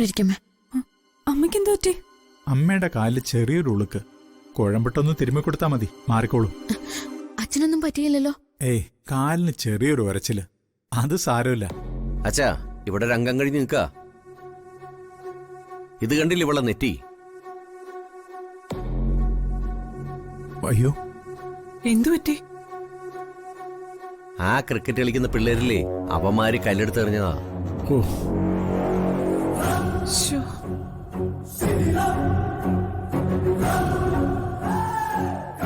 അവിടെ ഇരിക്കമ്മേ. അമ്മയ്ക്ക് എന്താ പറ്റി? അമ്മയുടെ കാലിൽ ചെറിയൊരു ഉളുക്ക്. കുഴമ്പിട്ടൊന്ന് തിരുമ്മി കൊടുത്താ മതി, മാറിക്കോളും. അച്ഛനൊന്നും പറ്റിയില്ലല്ലോ? ഏയ്, കാലിന് ചെറിയൊരു ഉരച്ചില്, അത് സാരമില്ല. അച്ഛാ, ഇവിടെ രംഗം കഴിഞ്ഞ് നിൽക്ക. ഇത് കണ്ടില്ല ഇവളെ നെറ്റി? അയ്യോ, എന്തു പറ്റി? ആ ക്രിക്കറ്റ് കളിക്കുന്ന പിള്ളേരില്ലേ, അവന്മാര് കല്ലെടുത്തെറിഞ്ഞതാ. ഓ, ശ്ശോ.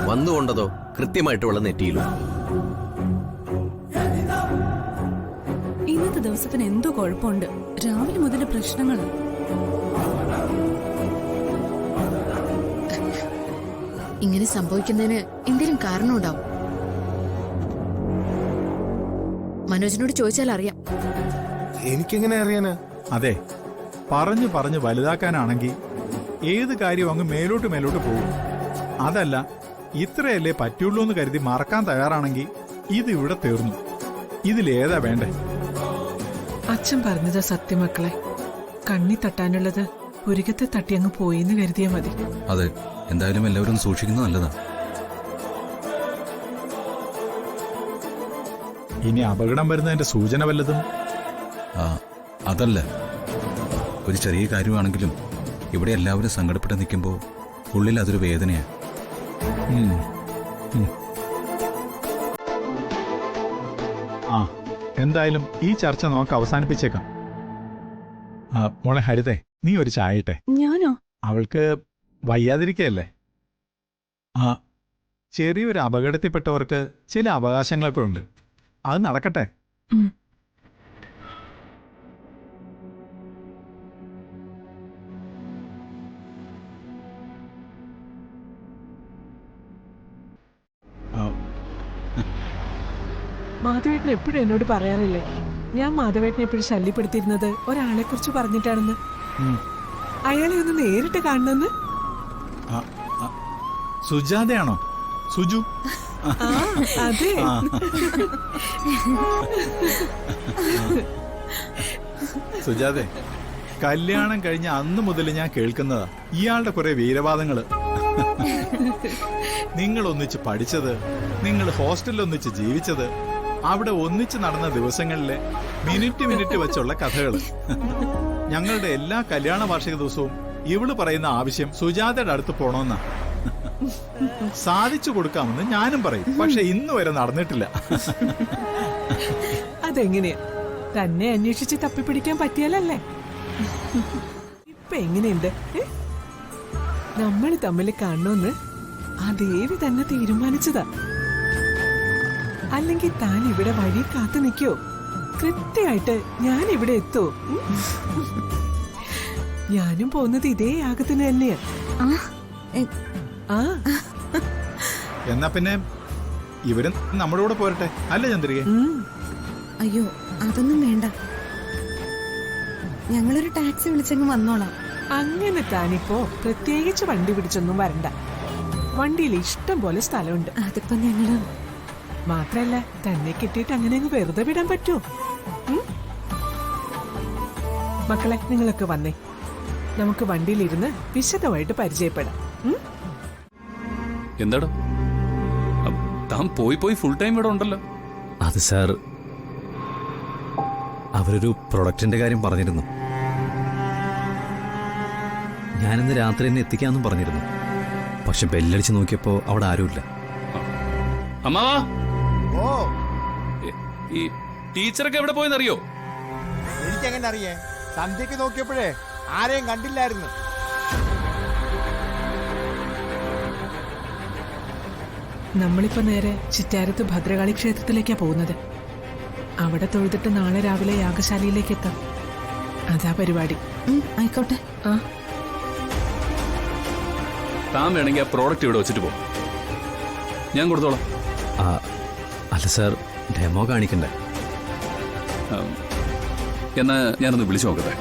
വന്നുകൊണ്ടതോ കൃത്യമായിട്ട് ഇവളെ നെറ്റിയിലും. ഇന്നത്തെ ദിവസത്തിന് എന്തോ കുഴപ്പമുണ്ട്. രാവിലെ മുതൽ പ്രശ്നങ്ങള്. ഇങ്ങനെ സംഭവിക്കുന്നതിന് എന്തെങ്കിലും കാരണമുണ്ടാവും. മനോജിനോട് ചോദിച്ചാൽ അറിയാം. എനിക്കെങ്ങനെ അറിയാനാ? അതെ, പറഞ്ഞു പറഞ്ഞു വലുതാക്കാനാണെങ്കിൽ ഏത് കാര്യം അങ്ങ് മേലോട്ട് മേലോട്ട് പോകും. അതല്ല, ഇത്രയല്ലേ പറ്റുള്ളൂ എന്ന് കരുതി മറക്കാൻ തയ്യാറാണെങ്കിൽ ഇത് ഇവിടെ തീർന്നു. ഇതിലേതാ വേണ്ടേ? അച്ഛൻ പറഞ്ഞത് സത്യമക്കളെ. കണ്ണി തട്ടാനുള്ളത് പുരികത്തെ തട്ടി അങ്ങ് പോയിന്ന് കരുതിയാ മതി. അതെ, എന്തായാലും എല്ലാവരും സൂക്ഷിക്കുന്നത് നല്ലതാ. ഇനി അപകടം വരുന്നതിന്റെ സൂചന വല്ലതും? അതല്ല, ഒരു ചെറിയ കാര്യമാണെങ്കിലും ഇവിടെ എല്ലാവരും സങ്കടപ്പെട്ട് നിൽക്കുമ്പോൾ ഉള്ളിൽ അതൊരു വേദനയാണ്. ആ, എന്തായാലും ഈ ചർച്ച നമുക്ക് അവസാനിപ്പിച്ചേക്കാം. മോളെ ഹരിതേ, നീ ഒരു ചായ ഇട്ടെ. ഞാനോ? അവൾക്ക് വയ്യാതിരിക്കയല്ലേ? ചെറിയൊരു അപകടത്തിൽപ്പെട്ടവർക്ക് ചില അവകാശങ്ങളൊക്കെ ഉണ്ട്. അത് നടക്കട്ടെ. മാധവേട്ടൻ എപ്പോഴും എന്നോട് പറയാറില്ലേ, ഞാൻ മാധവേട്ടനെ എപ്പോഴും ശല്യപ്പെടുത്തിയിരുന്നത് ഒരാളെ കുറിച്ച് പറഞ്ഞിട്ടാണെന്ന്. അയാളെ ഒന്ന് നേരിട്ട് കാണണമെന്ന്. സുജാതയാണോ? സുജു? അതെ. സുജാതെ, കല്യാണം കഴിഞ്ഞ അന്ന് മുതൽ ഞാൻ കേൾക്കുന്നതാ ഇയാളുടെ കുറെ വീരവാദങ്ങള്. നിങ്ങൾ ഒന്നിച്ച് പഠിച്ചത്, നിങ്ങൾ ഹോസ്റ്റലിൽ ഒന്നിച്ച് ജീവിച്ചത്, അവിടെ ഒന്നിച്ച് നടന്ന ദിവസങ്ങളിലെ മിനിറ്റ് വെച്ചുള്ള കഥകള്. ഞങ്ങളുടെ എല്ലാ കല്യാണ വാർഷിക ദിവസവും ഇവള് പറയുന്ന ആവശ്യം സുജാതയുടെ അടുത്ത് പോണോന്നാ. സാധിച്ചു കൊടുക്കാമെന്ന് ഞാനും പറയും, പക്ഷെ ഇന്ന് വരെ നടന്നിട്ടില്ല. അതെങ്ങനെയാ? തന്നെ അന്വേഷിച്ച് തപ്പിപ്പിടിക്കാൻ പറ്റിയാലല്ലേ? ഇപ്പൊ എങ്ങനെയുണ്ട്? നമ്മൾ തമ്മിൽ കാണണമെന്ന് ആ ദേവി തന്നെ തീരുമാനിച്ചതാ. അല്ലെങ്കിൽ താൻ ഇവിടെ വഴി കാത്തു നിൽക്കോ? കൃത്യമായിട്ട് ഞാൻ ഇവിടെ എത്തോ? ഞാനും പോകുന്നത് ഇതേ യാഗത്തിന് തന്നെയാ. എന്നാ പിന്നെ ഇവരും നമ്മുടെ കൂടെ പോരട്ടെ, അല്ലേ ചന്ദ്രിക? അയ്യോ, അതൊന്നും വേണ്ട. ഞങ്ങളൊരു ടാക്സി വിളിച്ചങ്ങ് വന്നോളാം. അങ്ങനെ താനിപ്പോ പ്രത്യേകിച്ച് വണ്ടി പിടിച്ചൊന്നും വരണ്ട. വണ്ടിയിൽ ഇഷ്ടം പോലെ സ്ഥലമുണ്ട്. അതിപ്പോ ഞങ്ങള് മാത്രല്ല, തന്നെ കിട്ടിയിട്ട് അങ്ങനെ അങ്ങ് വെറുതെ വിടാൻ പറ്റുമോ? മക്കളെ, നിങ്ങളൊക്കെ വന്നേ, നമുക്ക് വണ്ടിയിലിരുന്ന് വിശദമായിട്ട് പരിചയപ്പെടാം. എന്താടോ താൻ പോയി ഫുൾ ടൈം ഇവിടെ ഉണ്ടല്ലോ? അത് സാർ, അവരൊരു പ്രൊഡക്റ്റിന്റെ കാര്യം പറഞ്ഞിരുന്നു. ഞാനിന്ന് രാത്രി തന്നെ എത്തിക്കാമെന്നും പറഞ്ഞിരുന്നു. പക്ഷെ ബെല്ലടിച്ച് നോക്കിയപ്പോ അവിടെ ആരുമില്ല. അമ്മാവാ, ഈ ടീച്ചറൊക്കെ എവിടെ പോയെന്നറിയോ? എനിക്കെങ്ങനെ അറിയേ? സന്ധ്യക്ക് നോക്കിയപ്പോഴേ ആരെയും കണ്ടില്ലായിരുന്നു. നമ്മളിപ്പോ നേരെ ചിറ്റാരത്ത് ഭദ്രകാളി ക്ഷേത്രത്തിലേക്കാ പോകുന്നത്. അവിടെ തൊഴുതിട്ട് നാളെ രാവിലെ യാഗശാലയിലേക്ക് എത്താം. അതാ പരിപാടി. ആയിക്കോട്ടെ. താൻ വേണമെങ്കിൽ ആ പ്രോഡക്റ്റ് ഇവിടെ വെച്ചിട്ട് പോകും, ഞാൻ കൊടുത്തോളാം. അല്ല സാർ, ഡെമോ കാണിക്കണ്ടേ? എന്നാ ഞാനൊന്ന് വിളിച്ചു നോക്കട്ടെ.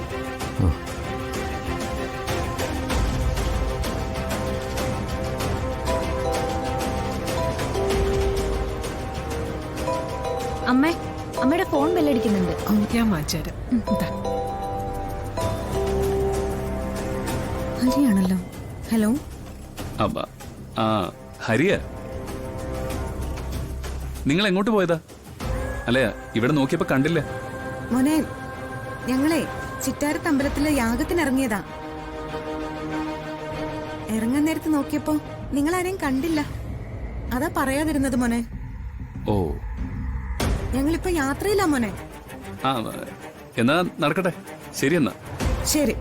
അമ്മയുടെ ഫോൺ ബെല്ലടിക്കുന്നുണ്ട്. ഞാൻ മാറ്റാം. ഹരിയാണല്ലോ. ഹലോ. അబ్బ, ആ ഹരിയ, നിങ്ങൾ എങ്ങോട്ട് പോയതാ? അല്ല, ഇവിടെ നോക്കിയപ്പോ കണ്ടില്ല. മോനെ, ഞങ്ങളെ ചിറ്റാരത്ത് അമ്പലത്തിലെ യാഗത്തിന് ഇറങ്ങിയതാ. ഇറങ്ങാൻ നേരത്ത് നോക്കിയപ്പോ നിങ്ങളാരെയും കണ്ടില്ല. അതാ പറയാതിരുന്നത് മോനെ. ഓ, ഞങ്ങളിപ്പോ യാത്രയില്ല മോനെ. ആ എന്നാ നടക്കട്ടെ. ശരി എന്നാ. ശരി.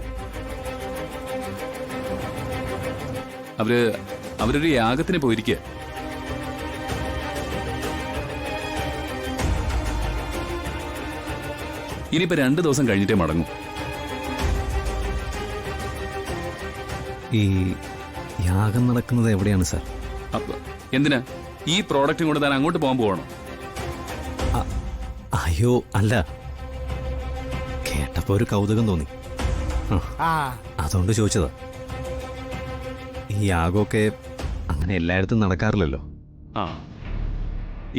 അവരൊരു യാഗത്തിന് പോയിരിക്കുക. ഇനിയിപ്പോ 2 ദിവസം കഴിഞ്ഞിട്ടേ മടങ്ങും. ഈ യാഗം നടക്കുന്നത് എവിടെയാണ് സാർ? അപ്പൊ എന്തിനാ ഈ പ്രോഡക്റ്റും കൊണ്ട് താൻ അങ്ങോട്ട് പോകാൻ പോകണം? അയ്യോ അല്ല, കേട്ടപ്പോ ഒരു കൗതുകം തോന്നി, ആ അതുകൊണ്ട് ചോദിച്ചതാ. ഈ യാഗമൊക്കെ അങ്ങനെ എല്ലായിടത്തും നടക്കാറില്ലല്ലോ. ആ,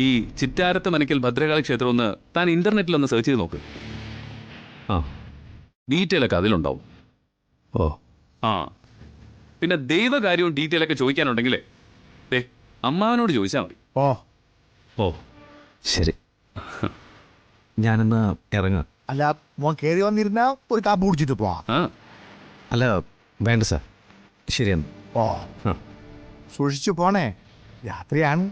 ഈ ചിറ്റാരത്ത് മനക്കൽ ഭദ്രകാളി ക്ഷേത്രം ഒന്ന് താൻ ഇന്റർനെറ്റിലൊന്ന് സെർച്ച് ചെയ്ത് നോക്ക്. ആ, ഡീറ്റെയിൽ ഒക്കെ അതിലുണ്ടാവും. ഓ, ആ, പിന്നെ ദൈവകാര്യവും ഡീറ്റെയിൽ ഒക്കെ ചോദിക്കാനുണ്ടെങ്കിലേ അമ്മാവനോട് ചോദിച്ചാൽ മതി. ഓ ഓ ശരി, ഞാനെന്നാ ഇറങ്ങാം. അല്ല, മോൻ കയറി വന്നിരുന്നാ ഒരു കാപ്പ് കുടിച്ചിട്ട് പോവാ. ആ, അല്ല വേണ്ട സാർ, ശരിയെന്ന്. ഓ ആ, സൂക്ഷിച്ചു പോണേ, രാത്രിയാണ്.